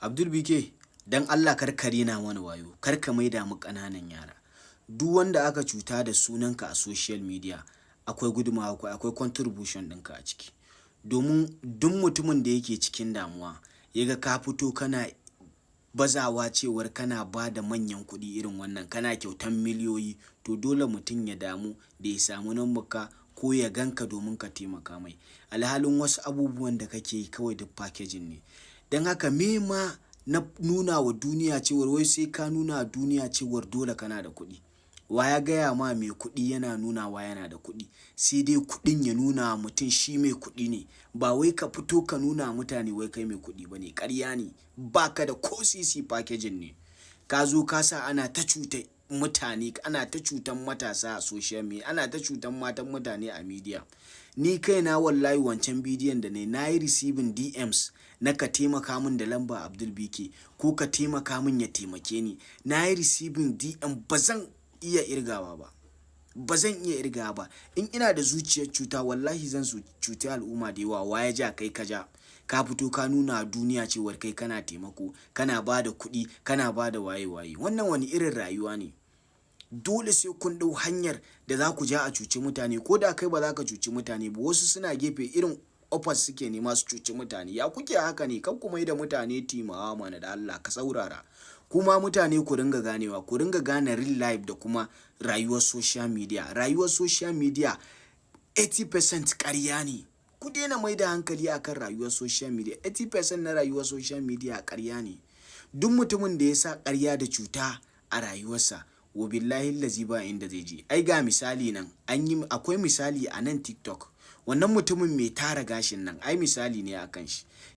Abdul BK, dan Allah kar ka rena mana wayo, kar ka maida mu ƙananan yara. Duk wanda aka cuta da sunanka a social media, akwai gudumawa, akwai contribution ɗinka a ciki. Domin duk mutumin da yake cikin damuwa, yaga ka fito kana bazawa cewar kana ba da manyan kuɗi irin wannan, kana kyautan miliyoyi, to dole mutum ya damu da ya samu nambarka ko ya ganka domin ka taimaka mai. Alhalin wasu abubuwan da kake yi kawai duk packaging ne. Don haka me ma na nuna wa duniya cewar wai sai ka nuna wa duniya cewar dole kana da kuɗi. Wa ya gaya ma mai kuɗi yana nunawa yana da kuɗi, sai dai kuɗin ya nuna wa mutum shi mai kuɗi ne, ba wai ka fito ka nuna mutane wai kai mai kuɗi ba ne, ƙarya ne, ba ka da ko sisi packaging ne. Ka zo ka sa ana ta cuta mutane, ana ta cutan matasa a social media, ana ta cutan matan mutane a media. Ni kaina wallahi wancan bidiyon da na yi receiving DMs na ka taimaka min da lamba Abdul BK ko ka taimaka min ya taimake ni. Na yi receiving DM ba zan iya irgawa ba. Ba zan iya irgawa ba. In ina da zuciyar cuta wallahi zan cuci al'umma da yawa. Wa ya ja kai ka ja. Ka fito ka nuna a duniya cewar kai kana taimako, kana ba da kuɗi, kana ba da waye-waye. Wannan wani irin rayuwa ne? Dole sai kun ɗau hanyar da za ku ja a cuci mutane, ko da kai ba za ka cuci mutane ba, wasu suna gefe irin offers suke nema su cuci mutane. Ya kuke haka ne? Kan ku mai da mutane timawa mana da Allah, ka saurara. Kuma mutane ku ringa ganewa, ku ringa gane real life da kuma rayuwar social media. Rayuwar social media 80% ƙarya ne. Ku daina mai da hankali akan rayuwar social media. 80% na rayuwar social media ƙarya ne. Duk mutumin da ya sa ƙarya da cuta a rayuwarsa, wa billahi lazi ba inda zai je. Ai ga misali nan, akwai misali a nan TikTok. Wannan mutumin mai tara gashin nan, ai misali ne akan shi.